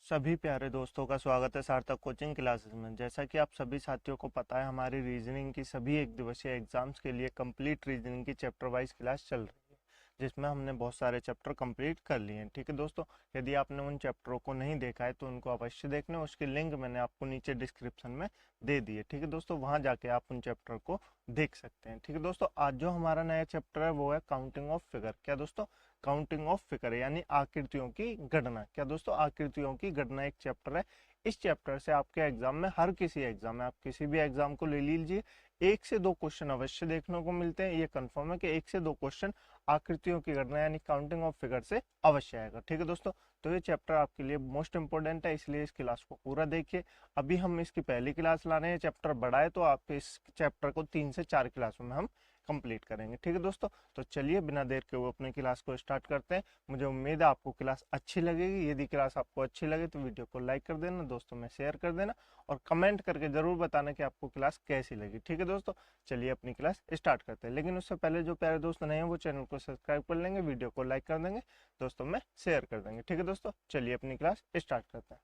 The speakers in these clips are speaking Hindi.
सभी प्यारे दोस्तों का स्वागत है सार्थक कोचिंग क्लासेस में। जैसा कि आप सभी साथियों को पता है, हमारी रीजनिंग की सभी एक दिवसीय एग्जाम्स के लिए कंप्लीट रीजनिंग की चैप्टर वाइज क्लास चल रही है, जिसमें हमने बहुत सारे चैप्टर कंप्लीट कर लिए हैं। ठीक है दोस्तों, यदि आपने उन चैप्टरों को नहीं देखा है तो उनको अवश्य देख लें। उसकी लिंक मैंने आपको नीचे डिस्क्रिप्शन में दे दी है। ठीक है दोस्तों, वहाँ जाके आप उन चैप्टर को देख सकते हैं। ठीक है दोस्तों, आज जो हमारा नया चैप्टर है वो है काउंटिंग ऑफ फिगर। क्या दोस्तों? काउंटिंग ऑफ फिगर यानी आकृतियों की गणना। क्या दोस्तों? आकृतियों की गणना एक चैप्टर है। इस चैप्टर से आपके एग्जाम में, हर किसी एग्जाम में, आप किसी भी एग्जाम को ले लीजिए, 1 से 2 क्वेश्चन अवश्य देखने को मिलते हैं। ये कंफर्म है कि 1 से 2 क्वेश्चन आकृतियों की गणना यानी काउंटिंग ऑफ फिगर से अवश्य आएगा। ठीक है दोस्तों, तो ये चैप्टर आपके लिए मोस्ट इंपोर्टेंट है, इसलिए इस क्लास को पूरा देखिए। अभी हम इसकी पहली क्लास ला रहे हैं, चैप्टर बड़ा है तो आप इस चैप्टर को 3 से 4 क्लासों में हम कंप्लीट करेंगे। ठीक है दोस्तों, तो चलिए बिना देर के वो अपनी क्लास को स्टार्ट करते हैं। मुझे उम्मीद है आपको क्लास अच्छी लगेगी। यदि क्लास आपको अच्छी लगे तो वीडियो को लाइक कर देना, दोस्तों में शेयर कर देना और कमेंट करके जरूर बताना कि आपको क्लास कैसी लगी। ठीक है दोस्तों, चलिए अपनी क्लास स्टार्ट करते हैं। लेकिन उससे पहले जो प्यारे दोस्त नए हैं वो चैनल को सब्सक्राइब कर लेंगे, वीडियो को लाइक कर देंगे, दोस्तों में शेयर कर देंगे। ठीक है दोस्तों, चलिए अपनी क्लास स्टार्ट करते हैं।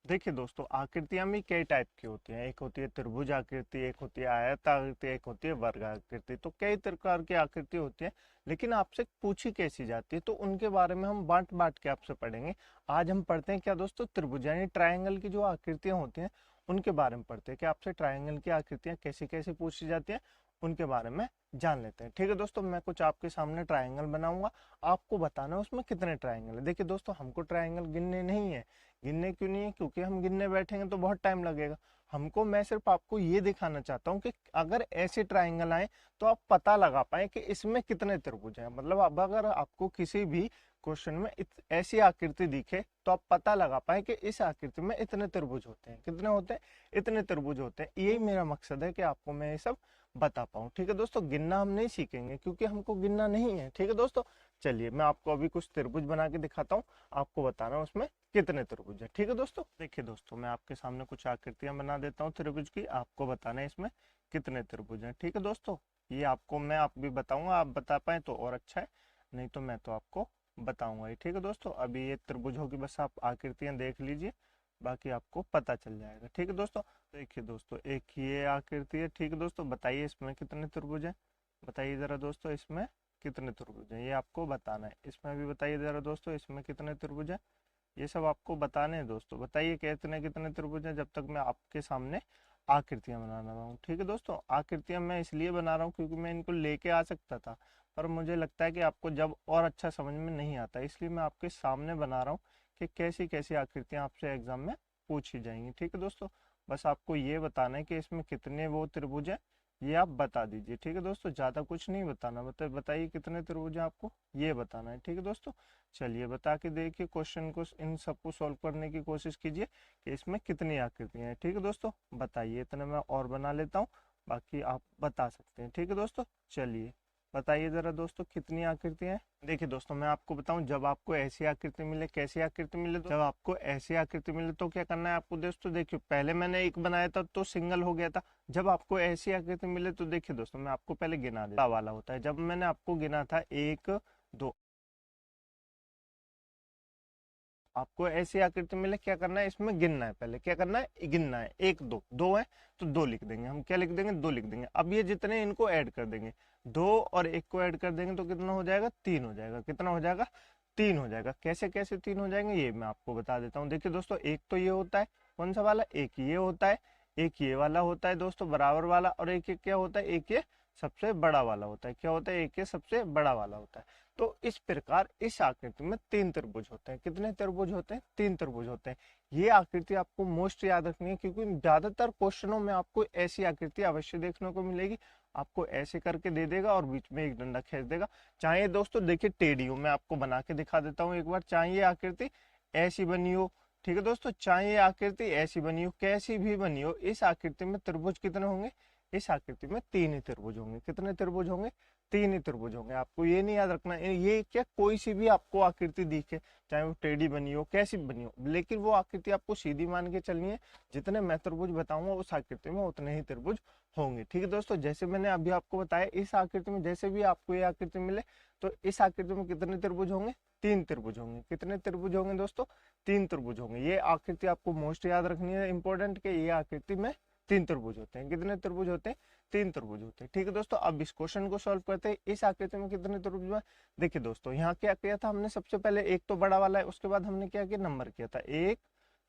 देखिए दोस्तों, आकृतियां भी कई टाइप की होती हैं। एक होती है त्रिभुज आकृति, एक होती है आयत आकृति, एक होती है वर्ग आकृति। तो कई प्रकार की आकृति होती है, लेकिन आपसे पूछी कैसी जाती है तो उनके बारे में हम बांट बांट के आपसे पढ़ेंगे। आज हम पढ़ते हैं क्या दोस्तों, त्रिभुज यानी ट्रायंगल की जो आकृतियां होती हैं उनके बारे में पढ़ते हैं कि आपसे ट्रायंगल की आकृतियां कैसी कैसी पूछी जाती हैं, उनके बारे में जान लेते हैं। ठीक है दोस्तों, मैं कुछ आपके सामने ट्रायंगल बनाऊंगा, आपको बताना है उसमें कितने ट्रायंगल है। देखिए दोस्तों, हमको ट्रायंगल गिनने नहीं है। गिनने क्यों नहीं है? क्योंकि हम गिनने बैठेंगे तो बहुत टाइम लगेगा हमको। मैं सिर्फ आपको ये दिखाना चाहता हूँ कि अगर ऐसे ट्रायंगल आए तो आप पता लगा पाए कि इसमें कितने त्रिभुज हैं। मतलब अब अगर आपको किसी भी क्वेश्चन में ऐसी आकृति दिखे तो आप पता लगा पाए कि इस आकृति में इतने त्रिभुज होते हैं। कितने होते हैं? इतने त्रिभुज होते हैं। यही मेरा मकसद है कि आपको मैं ये सब बता पाऊँ। ठीक है दोस्तों, गिनना हम नहीं सीखेंगे क्योंकि हमको गिनना नहीं है। ठीक है दोस्तों, चलिए मैं आपको अभी कुछ त्रिभुज बना के दिखाता हूँ, आपको बताना उसमें कितने त्रिभुज है। ठीक है दोस्तों, देखिए दोस्तों, मैं आपके सामने कुछ आकृतियां बना देता हूँ त्रिभुज की, आपको बताना है इसमें कितने त्रिभुज हैं। ठीक है दोस्तों, ये आपको मैं आप भी बताऊंगा, आप बता पाए तो और अच्छा है, नहीं तो मैं तो आपको बताऊंगा ही। ठीक है दोस्तों, अभी ये त्रिभुज होगी, बस आप आकृतियां देख लीजिए, बाकी आपको पता चल जाएगा। ठीक है दोस्तों, देखिए दोस्तों, एक ये आकृति है। ठीक है दोस्तों, बताइए इसमें कितने त्रिभुज हैं। बताइए जरा दोस्तों, इसमें कितने त्रिभुज हैं, ये आपको बताना है। इसमें भी बताइए जरा दोस्तों, इसमें कितने त्रिभुज हैं। ये सब आपको बताने हैं दोस्तों। बताइए कितने कितने त्रिभुज हैं, जब तक मैं आपके सामने आकृतियां बना रहा हूँ। ठीक है दोस्तों, आकृतियां मैं इसलिए बना रहा हूँ क्योंकि मैं इनको लेके आ सकता था, पर मुझे लगता है कि आपको जब और अच्छा समझ में नहीं आता, इसलिए मैं आपके सामने बना रहा हूँ कि कैसी कैसी आकृतियां आपसे एग्जाम में पूछी जाएंगी। ठीक है दोस्तों, बस आपको ये बताना है कि इसमें कितने वो त्रिभुज हैं, ये आप बता दीजिए। ठीक है दोस्तों, ज्यादा कुछ नहीं बताना। बताइए कितने त्रिभुज हैं, आपको ये बताना है। ठीक है दोस्तों, चलिए बता के देखिए, क्वेश्चन को इन सबको सॉल्व करने की कोशिश कीजिए कि इसमें कितनी आकृतियां हैं। ठीक है दोस्तों, बताइए। इतने मैं और बना लेता हूँ, बाकी आप बता सकते हैं। ठीक है दोस्तों, चलिए बताइए जरा दोस्तों कितनी आकृतियां हैं। देखिए दोस्तों, मैं आपको बताऊं, जब आपको ऐसी आकृति मिले, कैसी आकृति मिले, जब आपको ऐसी आकृति मिले तो क्या करना है आपको दोस्तों। देखिए पहले मैंने एक बनाया था तो सिंगल हो गया था। जब आपको ऐसी आकृति मिले तो देखिए दोस्तों, मैं आपको पहले गिना देता वाला होता है। जब मैंने आपको गिना था 1 2, आपको ऐसी आकृति मिले, क्या करना है, इसमें गिनना है। पहले क्या करना है, गिनना है। 1 2, 2 है तो 2 लिख देंगे हम। क्या लिख देंगे, 2 लिख देंगे। अब ये जितने इनको ऐड कर देंगे, 2 और 1 को ऐड कर देंगे तो कितना हो जाएगा, 3 हो जाएगा। कितना हो जाएगा, 3 हो जाएगा। कैसे कैसे 3 हो जाएंगे ये मैं आपको बता देता हूँ। देखिए दोस्तों, एक तो ये होता है, कौन सा वाला, एक ये होता है, एक ये वाला होता है दोस्तों बराबर वाला, और एक एक क्या होता है, एक ये सबसे बड़ा वाला होता है। क्या होता है, एक ये सबसे बड़ा वाला होता है। तो इस प्रकार इस आकृति में 3 त्रिभुज होते हैं। कितने त्रिभुज होते हैं, 3 त्रिभुज होते हैं। ये आकृति आपको मोस्ट याद रखनी है क्योंकि ज्यादातर क्वेश्चनों में आपको ऐसी आकृति अवश्य देखने को मिलेगी। आपको ऐसे करके दे देगा और बीच में एक डंडा खींच देगा। चाहे दोस्तों देखिए टेढ़ी हो, मैं आपको बना के दिखा देता हूँ एक बार। चाहे ये आकृति ऐसी बनी हो, ठीक है दोस्तों, चाहे ये आकृति ऐसी बनी हो, कैसी भी बनी हो, इस आकृति में त्रिभुज कितने होंगे, इस आकृति में 3 ही त्रिभुज होंगे। कितने त्रिभुज होंगे, 3 ही त्रिभुज होंगे। आपको ये नहीं याद रखना, ये क्या कोई सी भी आपको आकृति दिखे, चाहे वो टेढ़ी बनी हो, कैसी भी बनी हो, लेकिन वो आकृति आपको सीधी मान के चलनी है। जितने मैं त्रिभुज बताऊंगा उस आकृति में उतने ही त्रिभुज होंगे। ठीक है दोस्तों, जैसे मैंने अभी आपको बताया, इस आकृति में जैसे भी आपको ये आकृति मिले तो इस आकृति में कितने त्रिभुज होंगे, तीन त्रिभुज होंगे। कितने त्रिभुज होंगे दोस्तों? तीन त्रिभुज होंगे। ये आकृति आपको मोस्ट याद रखनी है, इंपॉर्टेंट के ये आकृति में तीन त्रिभुज होते हैं। कितने त्रिभुज होते हैं? तीन त्रिभुज होते हैं। ठीक है दोस्तों, अब इस क्वेश्चन को सॉल्व करते हैं। इस आकृति में कितने त्रिभुज हैं? देखिए दोस्तों, यहाँ क्या किया था हमने, सबसे पहले एक तो बड़ा वाला है, उसके बाद हमने क्या किया, नंबर किया था 1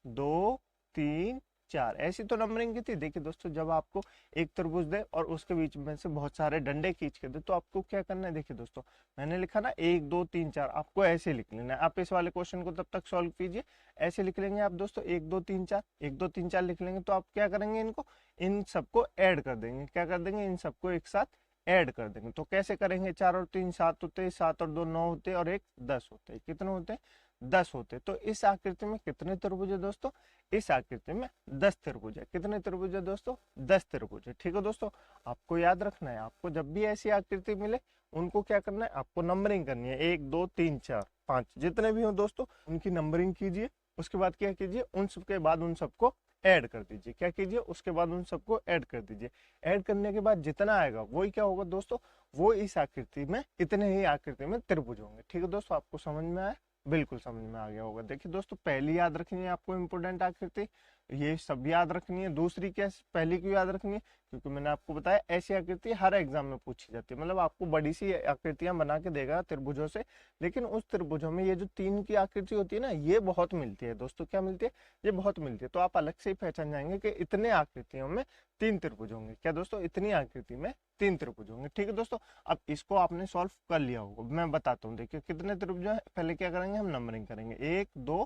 2 3 4, ऐसी तो नंबरिंग की थी। देखिए दोस्तों, जब आपको एक तरबूज दे और उसके बीच में से बहुत सारे डंडे खींच के दे तो आपको क्या करना है। देखिए दोस्तों, मैंने लिखा ना 1 2 3 4, आपको ऐसे लिख लेना है। आप इस वाले क्वेश्चन को तब तक सॉल्व कीजिए, ऐसे लिख लेंगे आप दोस्तों 1 2 3 4, 1 2 3 4 लिख लेंगे। तो आप क्या करेंगे, इनको इन सबको ऐड कर देंगे। क्या कर देंगे? इन सबको एक साथ ऐड कर देंगे। तो कैसे करेंगे? 4 और 3 7 होते हैं, 7 और 2 9 होते हैं, और 1 10 होते हैं। कितने होते हैं? 10 होते। तो इस आकृति में कितने त्रिभुज है दोस्तों? इस आकृति में 10 त्रिभुज है। कितने त्रिभुज है दोस्तों? 10 त्रिभुज है। ठीक है दोस्तों, आपको याद रखना है, आपको जब भी ऐसी आकृति मिले उनको क्या करना है, आपको नंबरिंग करनी है। 1 2 3 4 5 जितने भी हो दोस्तों उनकी नंबरिंग कीजिए। उसके बाद क्या कीजिए, उन सबके बाद उन सबको ऐड कर दीजिए। क्या कीजिए, उसके बाद उन सबको ऐड कर दीजिए। ऐड करने के बाद जितना आएगा वही क्या होगा दोस्तों, वो इस आकृति में, इतने ही आकृति में त्रिभुज होंगे। ठीक है दोस्तों, आपको समझ में आया? बिल्कुल समझ में आ गया होगा। देखिए दोस्तों, पहली याद रखनी है आपको इंपोर्टेंट आकृति, ये सब याद रखनी है। दूसरी क्या, पहली क्यों याद रखनी है? क्योंकि मैंने आपको बताया ऐसी आकृति हर एग्जाम में पूछी जाती है। मतलब आपको बड़ी सी आकृतियां बना के देगा त्रिभुजों से, लेकिन उस त्रिभुजों में ये जो तीन की आकृति होती है ना, ये बहुत मिलती है दोस्तों। क्या मिलती है? ये बहुत मिलती है। तो आप अलग से ही पहचान जाएंगे कि इतने आकृतियों में तीन त्रिभुज होंगे। क्या दोस्तों? इतनी आकृति में तीन त्रिभुज होंगे। ठीक है दोस्तों, अब इसको आपने सॉल्व कर लिया होगा, मैं बताता हूँ। देखिए कितने त्रिभुज है, पहले क्या करेंगे, हम नंबरिंग करेंगे 1 2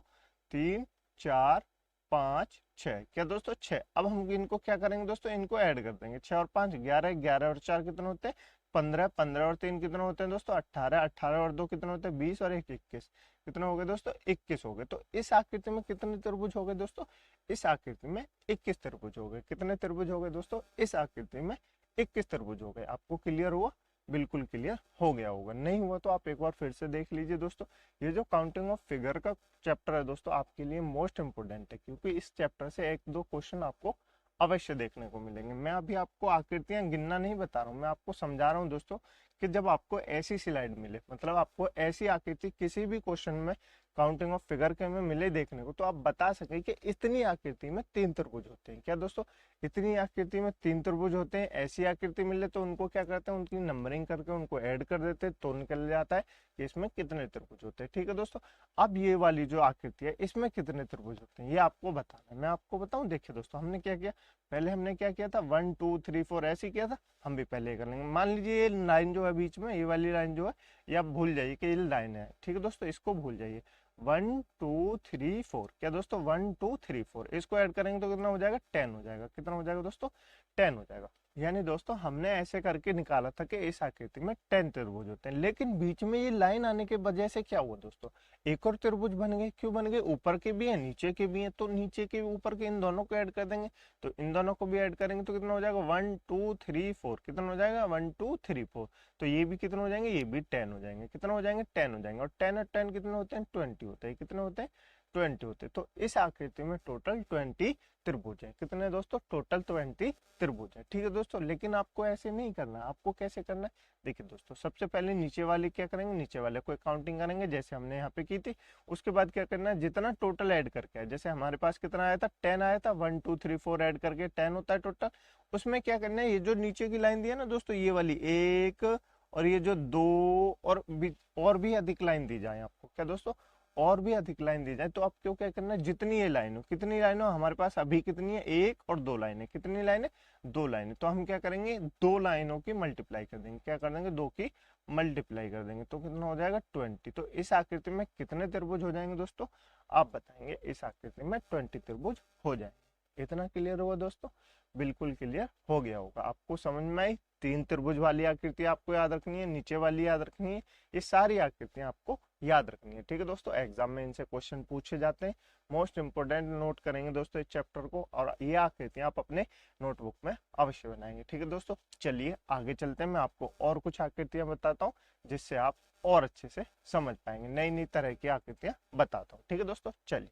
3 4 5 6। क्या दोस्तों? 6। अब हम इनको क्या करेंगे दोस्तों, इनको ऐड कर देंगे। 6 और 5 11, 11 और 4 कितने होते हैं? 15, 15 और 3 कितने होते हैं दोस्तों? 18, 18 और 2 कितने होते हैं? 20 और 1 21। कितने हो गए दोस्तों? 21 हो गए। तो इस आकृति में कितने त्रिभुज हो गए दोस्तों? इस आकृति में 21 त्रिभुज हो गए। कितने त्रिभुज हो गए दोस्तों? इस आकृति में 21 त्रिभुज हो गए। आपको क्लियर हुआ? बिल्कुल क्लियर हो गया होगा। नहीं हुआ तो आप एक बार फिर से देख लीजिए दोस्तों। ये जो काउंटिंग ऑफ फिगर का चैप्टर है दोस्तों, आपके लिए मोस्ट इंपोर्टेंट है, क्योंकि इस चैप्टर से एक दो क्वेश्चन आपको अवश्य देखने को मिलेंगे। मैं अभी आपको आकृतियां गिनना नहीं बता रहा हूँ, मैं आपको समझा रहा हूँ दोस्तों कि जब आपको ऐसी स्लाइड मिले, मतलब आपको ऐसी आकृति किसी भी क्वेश्चन में काउंटिंग ऑफ फिगर के में मिले देखने को, तो आप बता सके कि इतनी आकृति में तीन त्रिभुज होते हैं। क्या दोस्तों? इतनी आकृति में तीन त्रिभुज होते हैं। ऐसी आकृति मिले तो उनको क्या करते हैं, उनकी नंबरिंग करके उनको ऐड कर देते हैं, तो निकल जाता है कि इसमें कितने त्रिभुज होते हैं। ठीक है दोस्तों, अब ये वाली जो आकृति है इसमें कितने त्रिभुज होते हैं ये आपको बताना है। मैं आपको बताऊं, देखिए दोस्तों, हमने क्या किया, पहले हमने क्या किया था, 1 2 3 4 ऐसे किया था। हम भी पहले कर लेंगे। मान लीजिए ये लाइन जो है बीच में, ये वाली लाइन जो है, ये आप भूल जाइए कि ये लाइन है। ठीक है दोस्तों, इसको भूल जाइए। 1 2 3 4। क्या दोस्तों? 1 2 3 4, इसको ऐड करेंगे तो कितना हो जाएगा? 10 हो जाएगा। कितना हो जाएगा दोस्तों? 10 हो जाएगा। यानी दोस्तों हमने ऐसे करके निकाला था कि इस आकृति में 10 त्रिभुज होते हैं, लेकिन बीच में ये लाइन आने के वजह से क्या हुआ दोस्तों, एक और त्रिभुज बन गए। क्यों बन गए? ऊपर के भी है नीचे के भी है, तो नीचे के ऊपर के इन दोनों को ऐड कर देंगे। तो इन दोनों को भी ऐड करेंगे तो कितना हो जाएगा? 1 2 3 4। कितना हो जाएगा? 1 2 3 4। तो ये भी कितने हो जाएंगे? ये भी 10 हो जाएंगे। कितना हो जाएंगे? 10 हो जाएंगे। और 10 और 10 कितने होते हैं? 20 होते हैं। कितने होते हैं? 20 होते हैं। तो इस आकृति में टोटल 20 त्रिभुज है। कितने दोस्तों? टोटल 20 त्रिभुज है। ठीक है दोस्तों, लेकिन आपको ऐसे नहीं करना। आपको कैसे करना है? देखिए दोस्तों, सबसे पहले नीचे वाले क्या करेंगे, नीचे वाले को काउंटिंग करेंगे जैसे हमने यहाँ पे की थी। उसके बाद क्या करना है, जितना टोटल ऐड करके है, जैसे हमारे पास कितना आया था, 10 आया था, 1 2 3 4 ऐड करके 10 होता है टोटल। उसमें क्या करना है, ये जो नीचे की लाइन दी है ना दोस्तों, ये वाली एक, और ये जो दो, और भी अधिक लाइन दी जाए आपको। क्या दोस्तों? और भी अधिक लाइन दी जाए तो आपको क्या करना है, जितनी ये लाइन हो, कितनी लाइन हो हमारे पास अभी कितनी है, एक और दो लाइनें। कितनी लाइनें? दो लाइनें। तो हम क्या करेंगे, दो लाइनों की मल्टीप्लाई कर देंगे। क्या कर देंगे? दो की मल्टीप्लाई कर देंगे। तो कितना हो जाएगा? 20। तो इस आकृति में कितने त्रिभुज हो जाएंगे दोस्तों? आप बताएंगे। इस आकृति में 20 त्रिभुज हो जाएंगे। इतना क्लियर हुआ दोस्तों? बिल्कुल क्लियर हो गया होगा। आपको समझ में आई? तीन त्रिभुज वाली आकृति आपको याद रखनी है, नीचे वाली याद रखनी है, ये सारी आकृतियां आपको याद रखनी है। ठीक है दोस्तों, एग्जाम में इनसे क्वेश्चन पूछे जाते हैं। मोस्ट इंपोर्टेंट नोट करेंगे दोस्तों इस चैप्टर को, और ये आकृतियां आप अपने नोटबुक में अवश्य बनाएंगे। ठीक है दोस्तों, चलिए आगे चलते हैं। मैं आपको और कुछ आकृतियां बताता हूँ जिससे आप और अच्छे से समझ पाएंगे। नई नई तरह की आकृतियां बताता हूँ। ठीक है दोस्तों, चलिए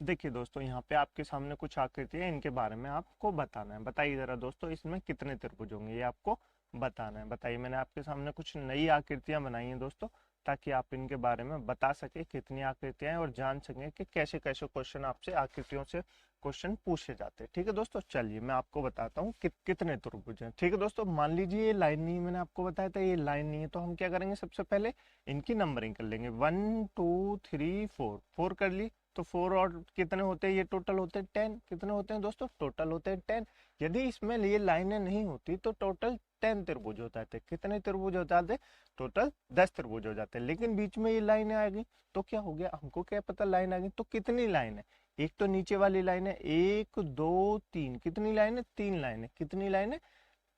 देखिए दोस्तों, यहाँ पे आपके सामने कुछ आकृतियां, इनके बारे में आपको बताना है। बताइए जरा दोस्तों, इसमें कितने त्रिभुज होंगे ये आपको बताना है। बताइए, मैंने आपके सामने कुछ नई आकृतियां बनाई हैं दोस्तों, ताकि आप इनके बारे में बता सके कितनी आकृतियां हैं और जान सकें कि कैसे कैसे क्वेश्चन आपसे आकृतियों से क्वेश्चन पूछे जाते हैं। ठीक है दोस्तों, चलिए मैं आपको बताता हूँ कितने त्रिभुज हैं। ठीक है दोस्तों, मान लीजिए ये लाइन नहीं है, मैंने आपको बताया था ये लाइन नहीं है, तो हम क्या करेंगे, सबसे पहले इनकी नंबरिंग कर लेंगे। 1 2 3 4, 4 कर ली तो 4 और कितने होते हैं, ये टोटल होते हैं 10। कितने होते हैं दोस्तों, टोटल होते हैं 10। यदि इसमें ये लाइनें नहीं होती तो टोटल 10 त्रिभुज हो जाते। कितने त्रिभुज हो जाते, टोटल 10 त्रिभुज हो जाते। लेकिन बीच में ये लाइनें आ गई तो क्या हो गया, हमको क्या पता लाइन आ गई तो कितनी लाइन है, एक तो नीचे वाली लाइन है 1 2 3, कितनी लाइन है, 3 लाइन है। कितनी लाइन है,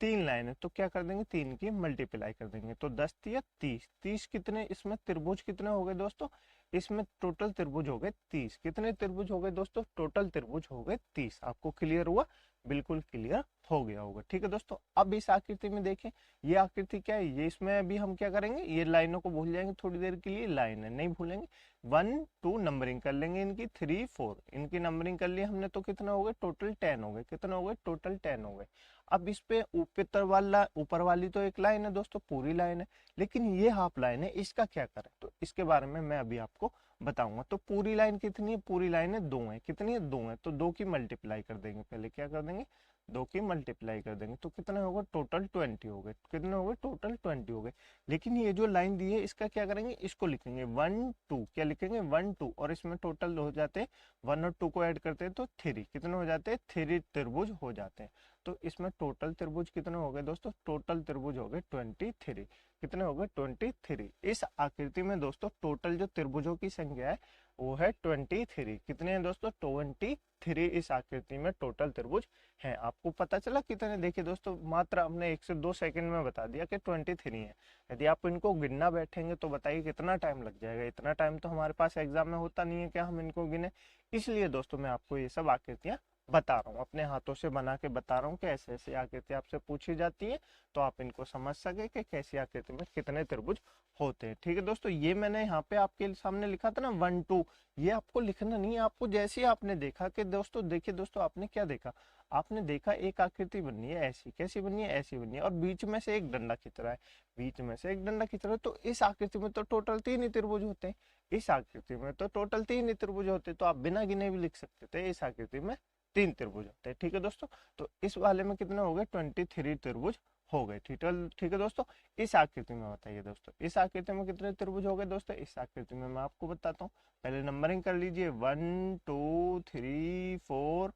3 लाइन है। तो क्या कर देंगे, 3 की मल्टीप्लाई कर देंगे तो 10 या 30। 30 कितने इसमें त्रिभुज कितने हो गए दोस्तों, इसमें टोटल त्रिभुज हो गए 30। कितने त्रिभुज हो गए दोस्तों, टोटल त्रिभुज हो गए 30। आपको क्लियर हुआ, बिल्कुल क्लियर हो गया होगा। ठीक है दोस्तों, अब इस आकृति में देखें, ये आकृति क्या है, ये इसमें अभी हम क्या करेंगे, ये लाइनों को भूल जाएंगे थोड़ी देर के लिए, लाइन है नहीं भूलेंगे। 1 2 नंबरिंग कर लेंगे इनकी, 3 4 इनकी नंबरिंग कर ली हमने, तो कितना हो गए, टोटल 10 हो गए। कितना हो गए, टोटल 10 हो गए। अब इस पे ऊपर वाली तो एक लाइन है दोस्तों, पूरी लाइन है, लेकिन ये हाफ लाइन है, इसका क्या करें, तो इसके बारे में मैं अभी आपको बताऊंगा। तो पूरी लाइन कितनी है, पूरी लाइन है 2 है। कितनी है, 2 है, तो 2 की मल्टीप्लाई कर देंगे। पहले क्या कर देंगे, 2 की मल्टीप्लाई कर देंगे तो कितने होगा, टोटल 20 हो गए। कितने हो गए, टोटल 20 हो गए। लेकिन ये जो लाइन दी है इसका क्या करेंगे, इसको लिखेंगे 1 2, क्या लिखेंगे 1 2, और इसमें टोटल हो जाते हैं 1 और 2 को ऐड करते हैं तो 3। कितने हो जाते हैं, 3 त्रिभुज हो जाते हैं। तो इसमें टोटल त्रिभुज कितने हो गए दोस्तों, टोटल त्रिभुज हो गए 23। कितने हो गए, 23। इस आकृति में दोस्तों टोटल जो त्रिभुजों की संख्या है वो है 23। कितने हैं दोस्तों, 23 इस आकृति में टोटल त्रिभुज हैं। आपको पता चला कितने, देखिए दोस्तों मात्र हमने 1 से 2 सेकंड में बता दिया कि 23 है। यदि आप इनको गिनना बैठेंगे तो बताइए कितना टाइम लग जाएगा। इतना टाइम तो हमारे पास एग्जाम में होता नहीं है कि हम इनको गिने। इसलिए दोस्तों मैं आपको ये सब आकृतियां बता रहा हूँ, अपने हाथों से बना के बता रहा हूँ कि ऐसे ऐसे आकृति आपसे पूछी जाती है, तो आप इनको समझ सके कि कैसी आकृति में कितने त्रिभुज होते हैं। ठीक है दोस्तों, ये मैंने यहाँ पे आपके सामने लिखा था ना 1 2, ये आपको लिखना नहीं है। आपको जैसे ही आपने देखा कि दोस्तों, देखिए दोस्तों आपने क्या देखा, आपने देखा एक आकृति बनी है ऐसी, कैसी बनी है, ऐसी बनी है, और बीच में से एक डंडा खींच रहा है, बीच में से एक डंडा खींच रहा है। तो इस आकृति में तो टोटल 3 ही त्रिभुज होते हैं, इस आकृति में तो टोटल 3 ही त्रिभुज होते हैं। तो आप बिना गिने भी लिख सकते थे इस आकृति में 3 त्रिभुज होते हैं। ठीक है दोस्तों, तो इस वाले में कितने हो गए, 23 त्रिभुज हो गए। ठीक है दोस्तों, इस आकृति में बताइए दोस्तों, इस आकृति में कितने त्रिभुज हो गए दोस्तों, इस आकृति में मैं आपको बताता हूँ। पहले नंबरिंग कर लीजिए, 1 2 3 4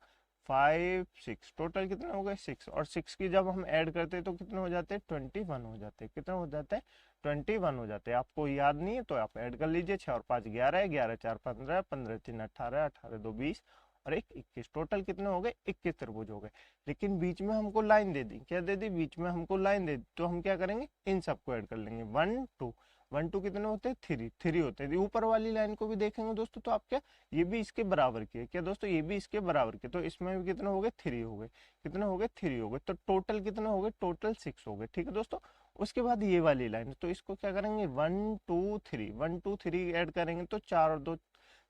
5 6, टोटल कितने हो गए, 6। और 6 की जब हम ऐड करते हैं तो कितने हो जाते हैं, 21 हो जाते हैं। कितने हो जाते हैं, 21 हो जाते हैं। आपको याद नहीं है तो आप ऐड कर लीजिए, 6 और 5 11, 11 4 15, 15 3 18, 18 2 20 और 1 21। टोटल कितने हो गए, 21 त्रिभुज हो गए। लेकिन बीच में हमको लाइन दे दी, क्या दे दी, बीच में हमको लाइन दे दी, तो हम क्या करेंगे, इन सबको ऐड कर लेंगे। 1 2 1 2 कितने होते हैं, 3 होते हैं। ऊपर वाली लाइन को भी देखेंगे दोस्तों तो आप क्या, ये भी इसके बराबर की है क्या दोस्तों, ये भी इसके बराबर की, तो इसमें भी कितने हो गए, 3 हो गए। कितने हो गए, 3 हो गए। तो टोटल कितने हो गए, टोटल 6 हो गए। ठीक है दोस्तों, उसके बाद ये वाली लाइन, तो इसको क्या करेंगे, 1 2 3 1 2 3 ऐड करेंगे तो 4 और 2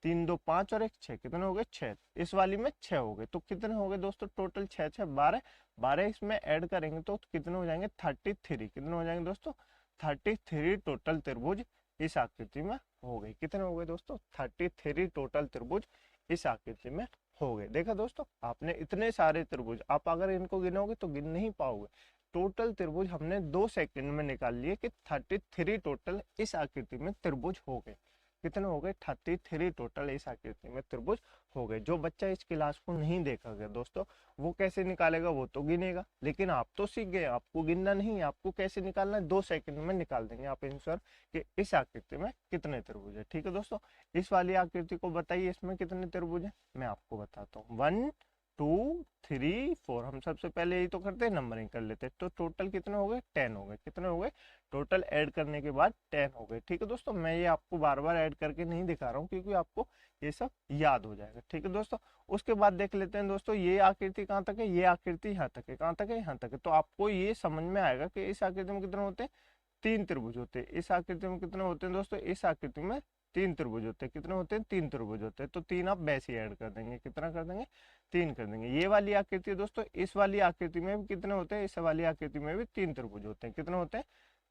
3 2 5 और 1 6, कितने हो गए, 6। इस वाली में 6 हो गए। तो कितने हो गए दोस्तों, टोटल 6 6 12, 12 इसमें ऐड करेंगे तो कितने हो जाएंगे, 33। कितने हो जाएंगे दोस्तों, 33 टोटल त्रिभुज इस आकृति में हो गए। कितने हो गए दोस्तों, 33 टोटल त्रिभुज इस आकृति में हो गए। देखा दोस्तों, आपने इतने सारे त्रिभुज, आप अगर इनको गिनोगे तो गिन नहीं पाओगे। टोटल त्रिभुज हमने 2 सेकंड में निकाल लिए कि 33 टोटल इस आकृति में त्रिभुज हो गए। कितने हो गए, 33 टोटल इस आकृति में त्रिभुज हो गए। जो बच्चा इस क्लास को नहीं देखा गया दोस्तों, वो कैसे निकालेगा, वो तो गिनेगा, लेकिन आप तो सीख गए, आपको गिनना नहीं है, आपको कैसे निकालना है, 2 सेकंड में निकाल देंगे आप आंसर कि इस आकृति में कितने त्रिभुज है। ठीक है दोस्तों, इस वाली आकृति को बताइए इसमें कितने त्रिभुज है, मैं आपको बताता हूँ। 1 2 3 4, हम सबसे पहले यही तो करते हैं, नंबरिंग कर लेते हैं। तो टोटल कितने हो गए, 10 हो गए। कितने हो गए, टोटल ऐड करने के बाद 10 हो गए। ठीक है दोस्तों, मैं ये आपको बार बार ऐड करके नहीं दिखा रहा हूँ क्योंकि आपको ये सब याद हो जाएगा। ठीक है दोस्तों, उसके बाद देख लेते हैं दोस्तों, ये आकृति कहाँ तक है, ये आकृति यहाँ तक है, कहाँ तक है, यहाँ तक है। तो आपको ये समझ में आएगा कि इस आकृति में कितने होते हैं, 3 त्रिभुज होते हैं। इस आकृति में कितने होते हैं दोस्तों, इस आकृति में 3 त्रिभुज होते हैं। कितने होते हैं, 3 त्रिभुज होते हैं। तो 3 आप वैसे ही ऐड कर देंगे, कितना कर देंगे, 3 कर देंगे। ये वाली आकृति दोस्तों, इस वाली आकृति में भी कितने होते हैं, इस वाली आकृति में भी 3 त्रिभुज होते हैं। कितने होते हैं,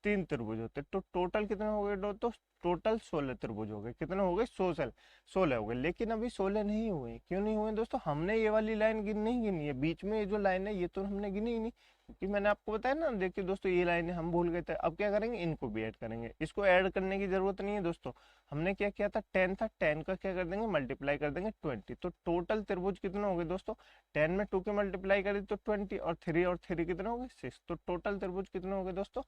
3 त्रिभुज होते, तो टोटल कितने हो गए दोस्तों? टोटल 16 त्रिभुज हो गए। कितने हो गए? 16 हो गए। लेकिन अभी 16 नहीं हुए। क्यों नहीं हुए दोस्तों? हमने ये वाली लाइन नहीं गिनी है, बीच में ये जो लाइन है ये तो हमने गिनी ही नहीं, क्योंकि मैंने आपको बताया ना। देखिए दोस्तों, ये लाइन हम भूल गए थे। अब क्या करेंगे? इनको भी ऐड करेंगे। इसको ऐड करने की जरूरत नहीं है दोस्तों। हमने क्या किया था? 10 था, 10 का क्या कर देंगे? मल्टीप्लाई कर देंगे 20। तो टोटल त्रिभुज कितने हो गए दोस्तों? 10 में 2 के मल्टीप्लाई करें तो 20, और 3 कितने हो गए? 6। तो टोटल त्रिभुज कितने हो गए दोस्तों?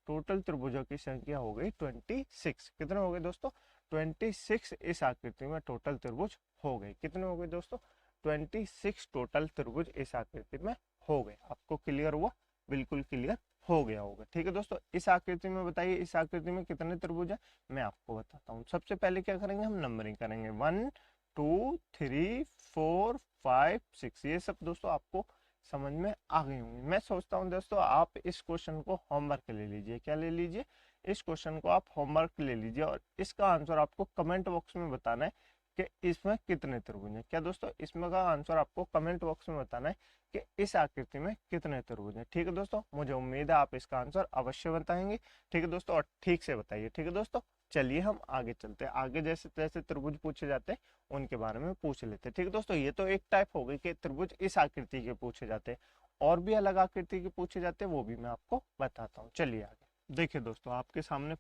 टोटल त्रिभुजों की संख्या हो गई 26। कितने हो गए दोस्तों? 26 इस आकृति में टोटल त्रिभुज हो गए। कितने हो गए दोस्तों? 26 टोटल त्रिभुज इस आकृति में हो गए। आपको क्लियर हुआ? बिल्कुल क्लियर हो गया होगा। ठीक है दोस्तों, इस आकृति में बताइए, इस आकृति में कितने त्रिभुज है? मैं आपको बताता हूँ। सबसे पहले क्या करेंगे? हम नंबरिंग करेंगे। 1 2 3 4 5 6। ये सब दोस्तों आपको समझ में आ गई होंगी। मैं सोचता हूँ दोस्तों आप इस क्वेश्चन को होमवर्क ले लीजिए। क्या ले लीजिए? इस क्वेश्चन को आप होमवर्क ले लीजिए, और इसका आंसर आपको कमेंट बॉक्स में बताना है कि इसमें कितने त्रिभुज हैं। क्या दोस्तों? इसमें का आंसर आपको कमेंट बॉक्स में बताना है कि इस आकृति में कितने त्रिभुज हैं। ठीक है दोस्तों, मुझे उम्मीद है आप इसका आंसर अवश्य बताएंगे। ठीक है दोस्तों, और ठीक से बताइए। ठीक है दोस्तों, चलिए हम आगे चलते हैं। आगे जैसे जैसे त्रिभुज पूछे जाते हैं उनके बारे में पूछ लेते हैं। ठीक है दोस्तों, ये तो एक टाइप हो गई कि त्रिभुज इस आकृति के पूछे जाते हैं, और भी अलग आकृति के पूछे जाते हैं, वो भी मैं आपको बताता हूँ। चलिए आगे देखिए दोस्तों, आपके सामने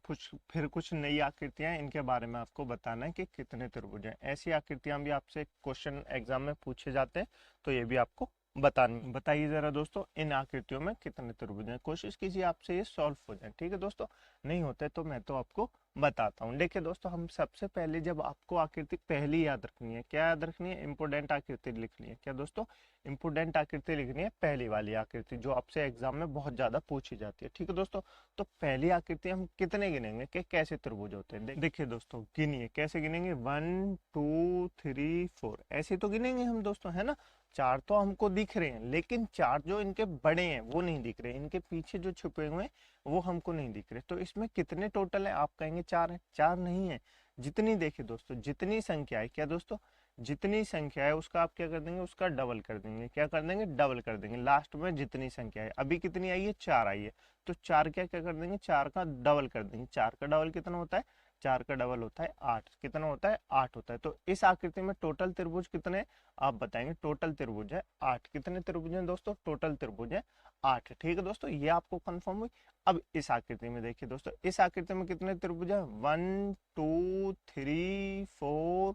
कुछ नई आकृतियां हैं। इनके बारे में आपको बताना है कि कितने त्रिभुज हैं। ऐसी आकृतियां भी आपसे क्वेश्चन एग्जाम में पूछे जाते हैं, तो ये भी आपको बताइए जरा दोस्तों, इन आकृतियों में कितने त्रिभुज हैं। कोशिश कीजिए आपसे ये सॉल्व हो जाए। ठीक है दोस्तों, नहीं होते तो मैं तो आपको बताता हूँ। देखिए दोस्तों, हम सबसे पहले जब आपको आकृति पहली याद रखनी है, क्या याद रखनी है? इंपोर्टेंट आकृति लिखनी है। क्या दोस्तों? इंपोर्टेंट आकृति लिखनी है, पहली वाली आकृति जो आपसे एग्जाम में बहुत ज्यादा पूछी जाती है। ठीक है दोस्तों, तो पहली आकृति हम कितने गिनेंगे कि कैसे त्रिभुज होते हैं? देखिए दोस्तों, गिनिए। कैसे गिनेंगे? 1 2 3 4 ऐसे तो गिनेंगे हम दोस्तों, है ना। 4 तो हमको दिख रहे हैं, लेकिन 4 जो इनके बड़े हैं वो नहीं दिख रहे। इनके पीछे जो छुपे हुए हैं वो हमको नहीं दिख रहे। तो इसमें कितने टोटल है? आप कहेंगे 4 है। 4 नहीं है। जितनी, देखिए दोस्तों, जितनी संख्या है, क्या दोस्तों? जितनी संख्या है उसका आप क्या कर देंगे? उसका डबल कर देंगे। क्या कर देंगे? डबल कर देंगे। लास्ट में जितनी संख्या है, अभी कितनी आई है? 4 आई है, तो 4 क्या क्या कर देंगे? 4 का डबल कर देंगे। 4 का डबल कितना होता है? 4 का डबल होता है 8। कितना होता है? 8 होता है। तो इस आकृति में टोटल त्रिभुज कितने आप बताएंगे? टोटल त्रिभुज है 8। कितने त्रिभुज हैं दोस्तों? टोटल त्रिभुज है 8। ठीक है दोस्तों, ये आपको कंफर्म हुई। अब इस आकृति में देखिए दोस्तों, इस आकृति में कितने त्रिभुज है? 1 2 3 4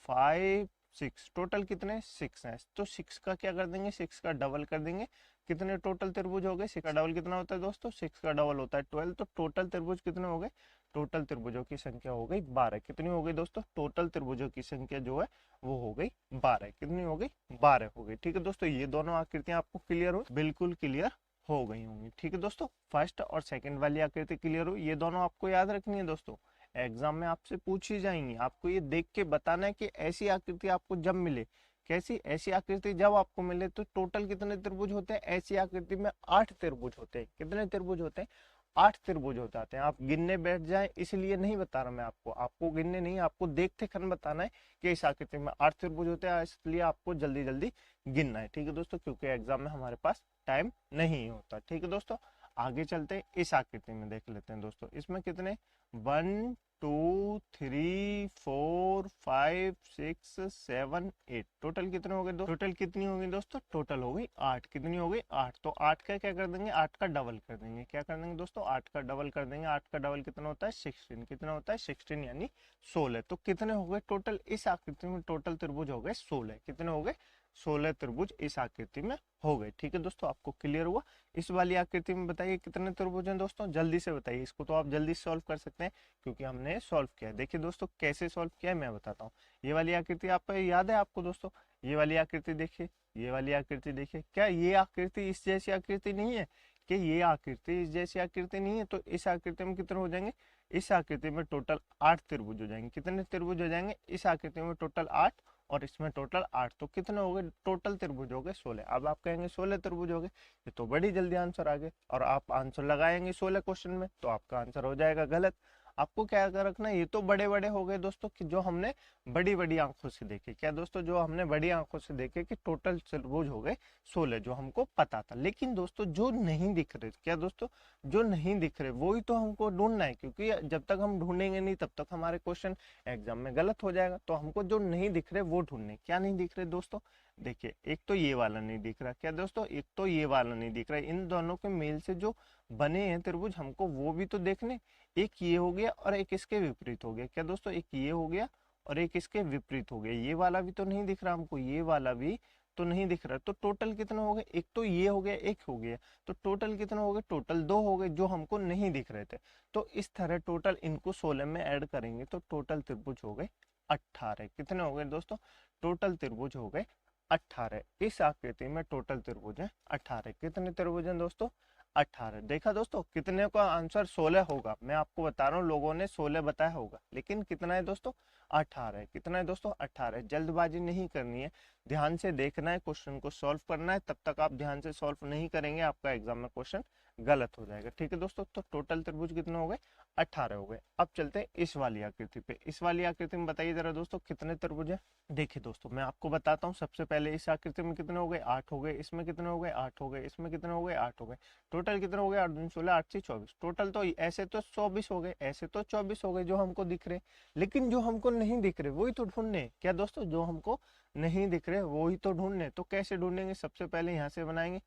5 6। टोटल कितने? 6 है। तो 6 का क्या कर देंगे? 6 का डबल कर देंगे। कितने टोटल त्रिभुज हो गए? 6 का डबल कितना होता है दोस्तों? 6 का डबल होता है 12। तो टोटल त्रिभुज कितने हो गए? टोटल त्रिभुजों की संख्या हो गई 12। कितनी हो गई दोस्तों? टोटल त्रिभुजों की संख्या जो है वो हो गई 12। कितनी हो गई? 12 हो गई। ठीक है दोस्तों, ये दोनों आकृतियां आपको क्लियर हो? बिल्कुल क्लियर हो गई होंगी। ठीक है दोस्तों, फर्स्ट और सेकंड वाली आकृति क्लियर हो? ये दोनों आपको याद रखनी है दोस्तों, एग्जाम में आपसे पूछी जाएंगी। आपको ये देख के बताना है कि ऐसी आकृति आपको जब मिले, कैसी? ऐसी आकृति जब आपको मिले तो टोटल कितने त्रिभुज होते हैं? ऐसी आकृति में 8 त्रिभुज होते हैं। कितने त्रिभुज होते हैं? 8 त्रिभुज हो जाते हैं। आप गिनने बैठ जाए इसलिए नहीं बता रहा मैं आपको, आपको गिनने नहीं, आपको देखते खन बताना है कि इस आकृति में 8 त्रिभुज होते हैं, इसलिए आपको जल्दी जल्दी गिनना है। ठीक है दोस्तों, क्योंकि एग्जाम में हमारे पास टाइम नहीं होता। ठीक है दोस्तों, आगे चलते हैं। इस आकृति में देख लेते हैं दोस्तों, इसमें कितने? 1 2 3 4 5 6 7 8। टोटल कितने हो गए दोस्तों? टोटल कितनी हो गई दोस्तों? टोटल हो गई 8। कितनी हो गई? 8। तो 8 का क्या कर देंगे? 8 का डबल कर देंगे। क्या कर देंगे दोस्तों? 8 का डबल कर देंगे। 8 का डबल कितना होता है? 16। कितना होता है? 16 यानी 16। तो कितने हो गए टोटल? इस आकृति में टोटल त्रिभुज हो गए 16। कितने हो गए? 16 त्रिभुज इस आकृति में हो गए। ठीक है दोस्तों, आपको क्लियर हुआ? इस वाली आकृति में बताइए कितने त्रिभुज हैं दोस्तों? जल्दी से बताइए। इसको तो आप जल्दी सॉल्व कर सकते हैं क्योंकि हमने सॉल्व किया है। देखिए दोस्तों, कैसे सॉल्व किया है मैं बताता हूँ। ये वाली आकृति आपको याद है आपको दोस्तों? ये वाली आकृति देखिए, ये वाली आकृति देखिए। क्या ये आकृति इस जैसी आकृति नहीं है? कि ये आकृति इस जैसी आकृति नहीं है? तो इस आकृति में कितने हो जाएंगे? इस आकृति में टोटल 8 त्रिभुज हो जाएंगे। कितने त्रिभुज हो जाएंगे? इस आकृति में टोटल 8 और इसमें टोटल 8। तो कितने हो गए? टोटल त्रिभुज हो गए 16। अब आप कहेंगे 16 त्रिभुज हो गए, ये तो बड़ी जल्दी आंसर आ गए, और आप आंसर लगाएंगे 16 क्वेश्चन में तो आपका आंसर हो जाएगा गलत। आपको क्या कर रखना है, ये तो बड़े बड़े हो गए दोस्तों कि जो हमने बड़ी बड़ी आंखों से देखे, क्या दोस्तों, जो हमने बड़ी आंखों से देखे कि टोटल त्रिभुज हो गए 16, जो हमको पता था। लेकिन दोस्तों जो नहीं दिख रहे, क्या दोस्तों, जो नहीं दिख रहे वही तो हमको ढूंढना है, क्योंकि जब तक हम ढूंढेंगे नहीं तब तक हमारे क्वेश्चन एग्जाम में गलत हो जाएगा। तो हमको जो नहीं दिख रहे वो ढूंढने। क्या नहीं दिख रहे दोस्तों, देखिए एक तो ये वाला नहीं दिख रहा, क्या दोस्तों, एक तो ये वाला नहीं दिख रहा, इन दोनों के मेल से जो बने हैं त्रिभुज हमको वो भी तो देखने। एक ये हो गया और एक इसके विपरीत हो गया, क्या दोस्तों, एक ये हो गया और एक इसके विपरीत हो गया, ये वाला भी तो नहीं दिख रहा हमको, ये वाला भी तो नहीं दिख रहा। तो टोटल कितना हो गए, एक तो ये हो गया एक हो गया, तो टोटल कितना हो गए, टोटल 2 हो गए जो हमको नहीं दिख रहे थे। तो इस तरह टोटल इनको 16 में ऐड करेंगे तो टोटल त्रिभुज हो गए 18। कितने हो गए दोस्तों, टोटल त्रिभुज हो गए 18। इस आकृति में टोटल त्रिभुज है 18। कितने त्रिभुज हैं दोस्तों, 18। देखा दोस्तों, कितने का आंसर 16 होगा, मैं आपको बता रहा हूँ लोगों ने 16 बताया होगा, लेकिन कितना है दोस्तों, 18। कितना है दोस्तों, 18। जल्दबाजी नहीं करनी है, ध्यान से देखना है, क्वेश्चन को सॉल्व करना है। तब तक आप ध्यान से सॉल्व नहीं करेंगे आपका एग्जाम में क्वेश्चन गलत हो जाएगा। ठीक है दोस्तों, तो टोटल त्रिभुज कितने हो गए, 18 हो गए। अब चलते हैं इस वाली आकृति पे। इस वाली आकृति में बताइए जरा दोस्तों कितने त्रिभुज है। देखिए दोस्तों मैं आपको बताता हूँ, सबसे पहले इस आकृति में कितने हो गए, 8 हो गए, इसमें कितने हो गए, 8 हो गए, इसमें कितने हो गए, 8 हो गए। टोटल कितने हो गए, 8 दूनी 16, 8 से 24। टोटल तो ऐसे तो 24 हो गए, ऐसे तो 24 हो गए जो हमको दिख रहे, लेकिन जो हमको नहीं दिख रहे वही तो ढूंढने। क्या दोस्तों, जो हमको नहीं दिख रहे वही तो ढूंढने। तो कैसे ढूंढेंगे, सबसे पहले यहाँ से बनाएंगे।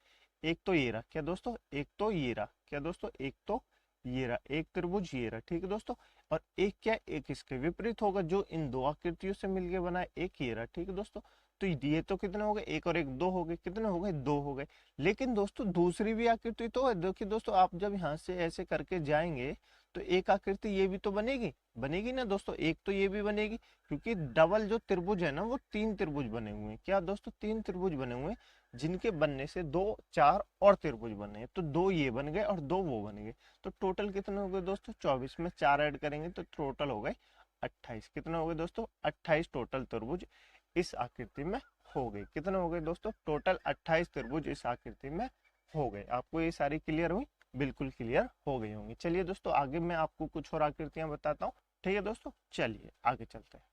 एक तो ये रहा, क्या दोस्तों, एक तो ये रहा, क्या दोस्तों, एक तो ये रहा, एक त्रिभुज ये रहा। ठीक है दोस्तों, और एक क्या, एक इसके विपरीत होगा जो इन दो आकृतियों से मिलके बना है, एक ये रहा। ठीक है दोस्तों, तो ये तो कितने हो गए, एक और एक 2 हो गए। कितने हो गए, 2 हो गए। लेकिन दोस्तों दूसरी भी आकृति तो है। देखिए दोस्तों, आप जब यहाँ से ऐसे करके जाएंगे तो एक आकृति ये भी तो बनेगी, बनेगी ना दोस्तों, एक तो ये भी बनेगी, क्योंकि डबल जो त्रिभुज है ना वो 3 त्रिभुज बने हुए हैं। क्या दोस्तों, 3 त्रिभुज बने हुए हैं, जिनके बनने से 2 4 और त्रिभुज बने हैं। तो 2 ये बन गए और 2 वो बन गए। तो टोटल कितने हो गए दोस्तों, 24 में 4 ऐड करेंगे तो टोटल हो गए 28। कितने हो गए दोस्तों, 28 टोटल त्रिभुज इस आकृति में हो गए। कितने हो गए दोस्तों, टोटल 28 त्रिभुज इस आकृति में हो गए। आपको ये सारी क्लियर हुई, बिल्कुल क्लियर हो गई होंगी। चलिए दोस्तों आगे मैं आपको कुछ और आकृतियां बताता हूँ। ठीक है दोस्तों, चलिए आगे चलते हैं।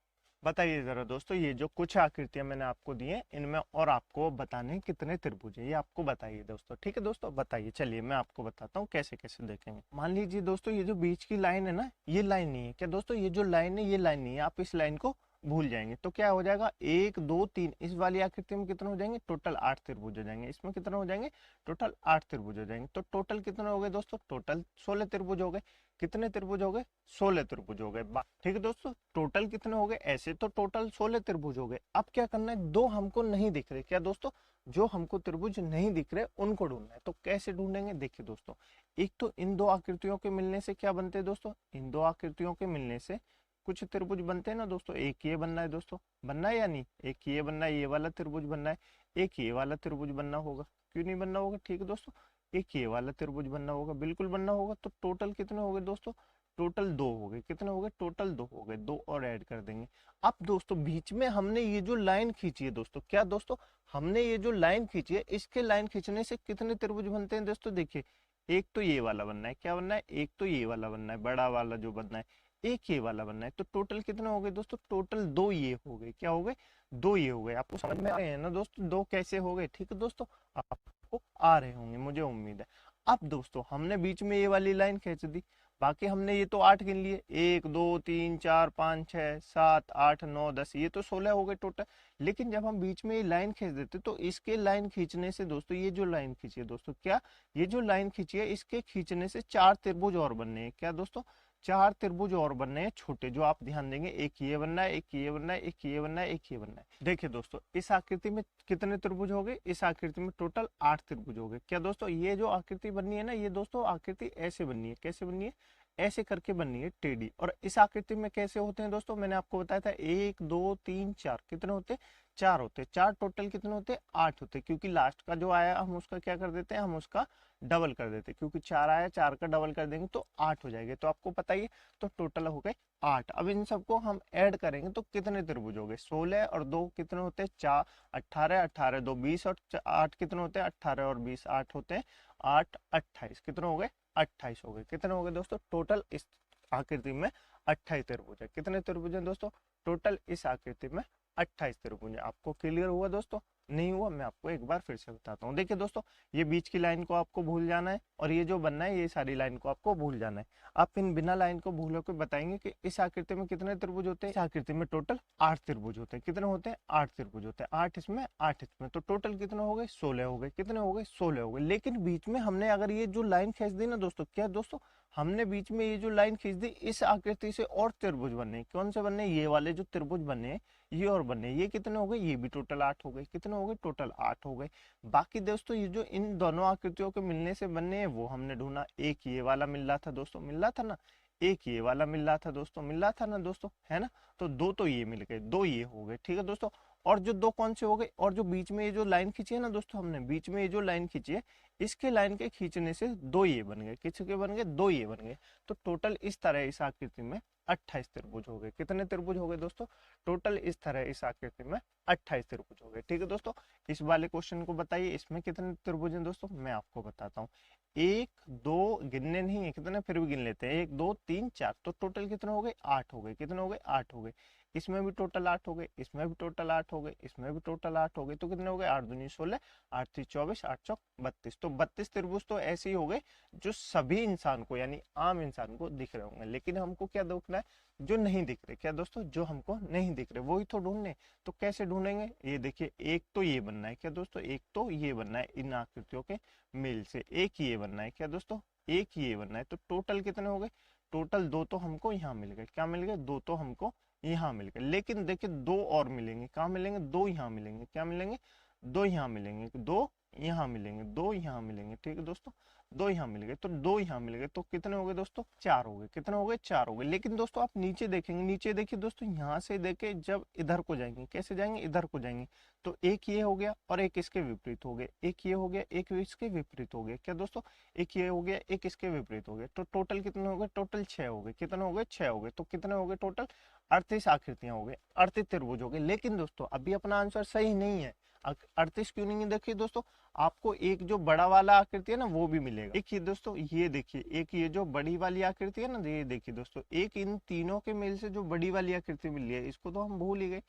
बताइए जरा दोस्तों, ये जो कुछ आकृतियां मैंने आपको दी हैं इनमें और आपको बताने हैं कितने त्रिभुज है, ये आपको बताइए दोस्तों। ठीक है दोस्तों, बताइए। चलिए मैं आपको बताता हूँ कैसे कैसे देखेंगे। मान लीजिए दोस्तों ये जो बीच की लाइन है ना, ये लाइन नहीं है। क्या दोस्तों, ये जो लाइन है ये लाइन नहीं है, आप इस लाइन को भूल जाएंगे तो क्या हो जाएगा, 1 2 3। इस वाली आकृति में कितने हो जाएंगे, टोटल 8 त्रिभुज हो जाएंगे। इसमें कितने हो जाएंगे, टोटल 8 त्रिभुज हो जाएंगे। तो टोटल कितने हो गए दोस्तों, टोटल 16 त्रिभुज हो गए। कितने त्रिभुज हो गए, 16 त्रिभुज हो गए। ठीक है दोस्तों, टोटल कितने हो गए, ऐसे तो टोटल 16 त्रिभुज हो गए। अब क्या करना है, दो हमको नहीं दिख रहे। क्या दोस्तों, जो हमको त्रिभुज नहीं दिख रहे उनको ढूंढना है। तो कैसे ढूंढेंगे, देखिए दोस्तों, एक तो इन दो आकृतियों के मिलने से क्या बनते हैं दोस्तों, इन दो आकृतियों के मिलने से कुछ त्रिभुज बनते हैं ना दोस्तों। एक ये बनना है दोस्तों, बनना है या नहीं, एक ये बनना है, ये वाला त्रिभुज बनना है, एक ये वाला त्रिभुज बनना होगा। क्यों नहीं बनना होगा, ठीक है दोस्तों, एक ये वाला त्रिभुज बनना होगा, बिल्कुल बनना होगा। तो टोटल कितने हो गए दोस्तों, टोटल 2 हो गए। कितने हो गए, टोटल 2 हो गए, 2 और ऐड कर देंगे। अब दोस्तों बीच में हमने ये जो लाइन खींची है दोस्तों, क्या दोस्तों, हमने ये जो लाइन खींची है इसके लाइन खींचने से कितने त्रिभुज बनते हैं दोस्तों। देखिए, एक तो ये वाला बनना है, क्या बनना है, एक तो ये वाला बनना है, बड़ा वाला जो बनना है, एक ये वाला बनना है। तो टोटल कितने हो गए दोस्तों, टोटल 2 ये हो गए। क्या हो गए, 2 ये हो गए। आपको समझ में आ रहे हैं ना दोस्तों, 2 कैसे हो गए। ठीक है दोस्तों, आपको आ रहे होंगे मुझे उम्मीद है। अब दोस्तों हमने बीच में ये वाली लाइन खींच दी, बाकी हमने ये तो 8 गिन लिए, 1 2 3 4 5 6 7 8 9 10, ये तो 16 हो गए टोटल। लेकिन जब हम बीच में ये लाइन खींच देते तो इसके लाइन खींचने से दोस्तों, ये जो लाइन खींची है दोस्तों, क्या ये जो लाइन खींची है इसके खींचने से 4 त्रिभुज और बनने हैं। क्या दोस्तों, 4 त्रिभुज और बनने हैं छोटे, जो आप ध्यान देंगे, एक ये बनना है, एक ये बनना है, एक ये बनना है, एक ये बनना है। देखिए दोस्तों, इस आकृति में कितने त्रिभुज हो गए, इस आकृति में टोटल 8 त्रिभुज हो गए। क्या दोस्तों, ये जो आकृति बननी है ना, ये दोस्तों आकृति ऐसे बननी है। कैसे बननी है, ऐसे करके बननी है, टेढ़ी। और इस आकृति में कैसे होते हैं दोस्तों, मैंने आपको बताया था 1 2 3 4, कितने होते, 4 होते। 4 टोटल कितने होते, 8 होते। क्योंकि लास्ट का जो आया हम उसका क्या कर देते हैं, हम उसका डबल कर देते, क्योंकि 4 आया, 4 का डबल कर देंगे तो 8 हो जाएंगे। तो आपको पता ही है, तो टोटल हो गए 8। अब इन सबको हम ऐड करेंगे तो कितने त्रिभुज हो गए, 16 और 2 कितने होते हैं, 4 18, 18 2 20 और 8 कितने होते हैं, 18 और 20 8 होते हैं, 8 28, कितने हो गए, 28 हो गए। कितने हो गए दोस्तों, टोटल इस आकृति में 28 त्रिभुज है। कितने त्रिभुज हैं दोस्तों? टोटल इस आकृति में 28 त्रिभुज है। आपको क्लियर हुआ दोस्तों? नहीं हुआ? मैं आपको एक बार फिर से बताता हूँ। देखिए दोस्तों, ये बीच की लाइन को आपको भूल जाना है और ये जो बनना है ये सारी लाइन को आपको भूल जाना है। आप इन बिना लाइन को भूलों के बताएंगे कि इस आकृति में कितने त्रिभुज होते हैं। इस आकृति में टोटल 8 त्रिभुज होते हैं। कितने होते हैं? 8 त्रिभुज होते हैं। 8 इसमें 8 इसमें, तो टोटल कितने हो गए? 16 हो गए। कितने हो गए? 16 हो गए। लेकिन बीच में हमने अगर ये जो लाइन खींच दी ना दोस्तों, क्या दोस्तों, हमने बीच में ये जो लाइन खींच दी, इस आकृति से और त्रिभुज बनने। कौन से बनने? ये वाले जो त्रिभुज बनने, ये और बनने। ये कितने हो गए? ये भी टोटल 8 हो गए। कितने हो गए? टोटल 8 हो गए। बाकी दोस्तों ये जो इन दोनों आकृतियों के मिलने से बनने हैं वो हमने ढूंढा। एक ये वाला मिल रहा था दोस्तों, मिल रहा था ना, एक ये वाला मिल रहा था दोस्तों, मिल रहा था ना दोस्तों, है ना। तो दो तो ये मिल गए, दो ये हो गए, ठीक है दोस्तों। और जो दो कौन से हो गए? और जो बीच में ये जो लाइन खींची है ना दोस्तों, हमने बीच में ये जो लाइन खींची है, इसके लाइन के खींचने से दो ये बन गए। किसके बन गए? दो ये बन गए। तो टोटल इस तरह इस आकृति में 28 त्रिभुज हो गए। कितने त्रिभुज हो गए दोस्तों? टोटल इस तरह इस आकृति में 28 त्रिभुज हो गए, ठीक है दोस्तों। इस वाले क्वेश्चन को बताइए, इसमें कितने त्रिभुज हैं दोस्तों? मैं आपको बताता हूँ। एक दो गिनने नहीं है, कितने फिर भी गिन लेते हैं। 1 2 3 4, तो टोटल कितने हो गए? 8 हो गए। कितने हो गए? 8 हो गए। इसमें भी टोटल 8 हो गए, इसमें भी टोटल 8 हो गए, इसमें भी टोटल 8 हो गए। तो कितने हो गए? 8 दूनी 16, 8 3 24, 8 चौक 32। तो 32 त्रिभुज तो ऐसे ही हो गए जो सभी इंसान को यानी आम इंसान को दिख रहे होंगे। लेकिन हमको क्या देखना है? जो नहीं दिख रहे। क्या दोस्तों? जो हमको नहीं दिख रहे वही तो ढूंढने। तो कैसे ढूंढेंगे? ये देखिए, एक तो ये बनना है। क्या दोस्तों? एक तो ये बनना है इन आकृतियों के मेल से। एक ये बनना है। क्या दोस्तों? एक ये बनना है। तो टोटल कितने हो गए? टोटल दो तो हमको यहाँ मिल गए। क्या मिल गए? दो तो हमको यहाँ मिल गए। लेकिन देखिए दो और मिलेंगे। कहाँ मिलेंगे? दो यहाँ मिलेंगे। क्या मिलेंगे? दो यहाँ मिलेंगे, दो यहाँ मिलेंगे, दो यहाँ मिलेंगे, ठीक है दोस्तों। दो यहाँ मिल गए, तो दो यहाँ मिल गए, तो कितने हो गए दोस्तों? 4 हो गए। कितने हो गए? 4 हो गए। लेकिन दोस्तों आप नीचे देखेंगे, नीचे देखिए दोस्तों, यहाँ से देखे जब इधर को जाएंगे, कैसे जाएंगे? इधर को जाएंगे। तो एक ये हो गया और एक इसके विपरीत हो गए। एक ये हो गया, एक इसके विपरीत हो गया। क्या दोस्तों? एक ये हो गया, एक इसके विपरीत हो गया। तो टोटल कितने हो गए? टोटल 6 हो गए। कितने हो गए? 6 हो गए। तो कितने हो गए टोटल? 38 आकृतियां हो गए, 38 त्रिभुज हो गए। लेकिन दोस्तों अभी अपना आंसर सही नहीं है। 38 क्यों नहीं है? देखिए दोस्तों, आपको एक जो बड़ा वाला आकृति है ना वो भी मिलेगा। एक ये दोस्तों, ये देखिए, एक ये जो बड़ी वाली आकृति है ना, ये देखिए दोस्तों, एक इन तीनों के मेल से जो बड़ी वाली आकृति मिल रही है, इसको तो हम भूल ही गए,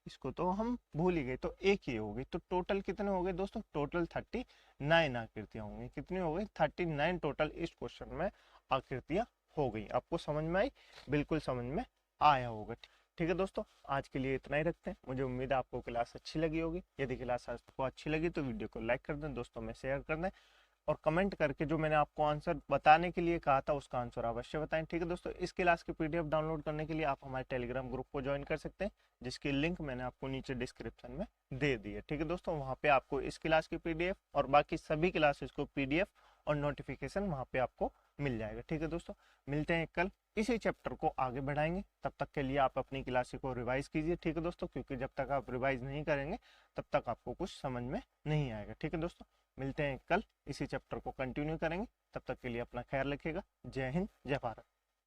इसको तो हम भूल ही गए। तो एक ये हो गई। तो टोटल कितने हो गए दोस्तों? टोटल 39 आकृतियां होंगी। कितनी हो गई? 39 टोटल इस क्वेश्चन में आकृतियां हो गई। आपको समझ में आई? बिल्कुल समझ में आया होगा। ठीक है दोस्तों, आज के लिए इतना ही रखते हैं। मुझे उम्मीद है आपको क्लास अच्छी लगी होगी। यदि क्लास आपको अच्छी लगी तो वीडियो को लाइक कर दें, दोस्तों में शेयर कर दें और कमेंट करके जो मैंने आपको आंसर बताने के लिए कहा था उसका आंसर अवश्य बताएं। ठीक है दोस्तों, इस क्लास की पीडीएफ डाउनलोड करने के लिए आप हमारे टेलीग्राम ग्रुप को ज्वाइन कर सकते हैं, जिसकी लिंक मैंने आपको नीचे डिस्क्रिप्शन में दे दी है। ठीक है दोस्तों, वहाँ पे आपको इस क्लास की पीडीएफ और बाकी सभी क्लासेस को पीडीएफ और नोटिफिकेशन वहाँ पे आपको मिल जाएगा। ठीक है दोस्तों, मिलते हैं कल, इसी चैप्टर को आगे बढ़ाएंगे। तब तक के लिए आप अपनी क्लास को रिवाइज कीजिए। ठीक है दोस्तों, क्योंकि जब तक आप रिवाइज नहीं करेंगे तब तक आपको कुछ समझ में नहीं आएगा। ठीक है दोस्तों, मिलते हैं कल, इसी चैप्टर को कंटिन्यू करेंगे। तब तक के लिए अपना ख्याल रखिएगा। जय हिंद, जय भारत।